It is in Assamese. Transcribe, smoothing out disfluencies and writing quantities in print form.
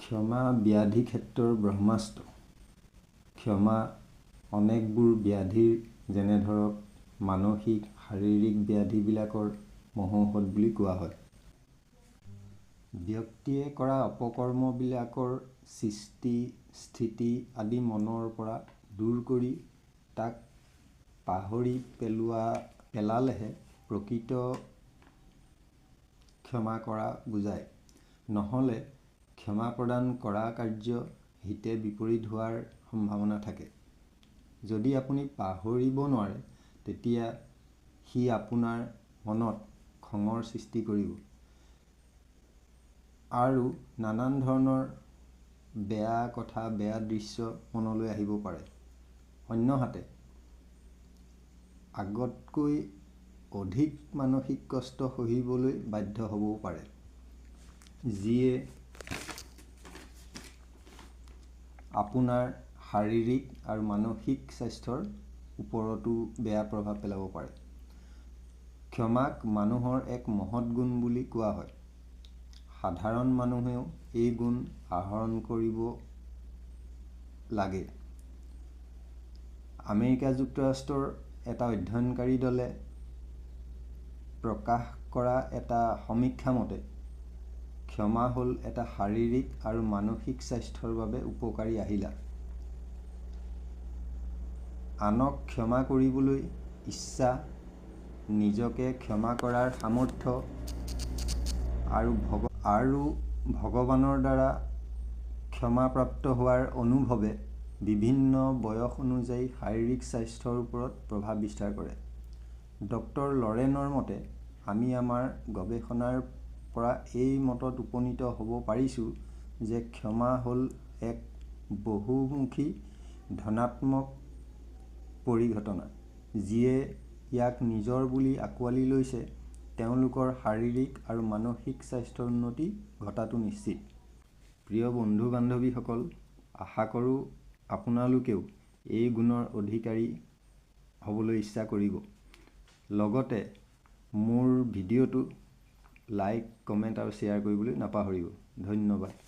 ক্ষমা ব্যাধি ক্ষেত্ৰৰ ব্ৰহ্মাস্ত্ৰ। ক্ষমা অনেকবোৰ ব্যাধিৰ যেনে ধৰক মানসিক শাৰীৰিক ব্যাধিবিলাকৰ মহৌষধ বুলি কোৱা হয়। ব্যক্তিয়ে কৰা অপকৰ্মবিলাকৰ সৃষ্টি স্থিতি আদি মনৰ পৰা দূৰ কৰি তাক পাহৰি পেলালেহে প্ৰকৃত ক্ষমা কৰা বুজায়। নহ'লে ক্ষমা প্ৰদান কৰা কাৰ্য হিতে বিপৰীত হোৱাৰ সম্ভাৱনা থাকে। যদি আপুনি পাহৰিব নোৱাৰে তেতিয়া সি আপোনাৰ মনত খঙৰ সৃষ্টি কৰিব আৰু নানান ধৰণৰ বেয়া কথা বেয়া দৃশ্য মনলৈ আহিব পাৰে। অন্যহাতে আগতকৈ অধিক মানসিক কষ্ট সহিবলৈ বাধ্য হ'বও পাৰে, যিয়ে আপোনাৰ শাৰীৰিক আৰু মানসিক স্বাস্থ্যৰ ওপৰতো বেয়া প্ৰভাৱ পেলাব পাৰে। ক্ষমাক মানুহৰ এক মহৎ গুণ বুলি কোৱা হয়। সাধাৰণ মানুহেও এই গুণ আহৰণ কৰিব লাগে। আমেৰিকা যুক্তৰাষ্ট্ৰৰ এটা অধ্যয়নকাৰী দলে প্ৰকাশ কৰা এটা সমীক্ষা মতে ক্ষমা হ'ল এটা শাৰীৰিক আৰু মানসিক স্বাস্থ্যৰ বাবে উপকাৰী আহিলা। আনক ক্ষমা কৰিবলৈ ইচ্ছা, নিজকে ক্ষমা কৰাৰ সামৰ্থ্য আৰু ভগৱানৰ দ্বাৰা ক্ষমাপ্ৰাপ্ত হোৱাৰ অনুভৱে বিভিন্ন বয়স অনুযায়ী শাৰীৰিক স্বাস্থ্যৰ ওপৰত প্ৰভাৱ বিস্তাৰ কৰে। ডক্টৰ লৰেনৰ মতে, আমি আমাৰ গৱেষণাৰ পৰা এই মতত উপনীত হ'ব পাৰিছোঁ যে ক্ষমা হ'ল এক বহুমুখী ধনাত্মক পৰিঘটনা। যিয়ে ইয়াক নিজৰ বুলি আঁকোৱালি লৈছে তেওঁলোকৰ শাৰীৰিক আৰু মানসিক স্বাস্থ্যৰ উন্নতি ঘটাটো নিশ্চিত। প্ৰিয় বন্ধু বান্ধৱীসকল, আশা কৰোঁ আপোনালোকেও এই গুণৰ অধিকাৰী হ'বলৈ ইচ্ছা কৰিব। লগতে মোৰ ভিডিঅ'টো লাইক, কমেণ্ট আৰু শ্বেয়াৰ কৰিবলৈ নাপাহৰিব। ধন্যবাদ।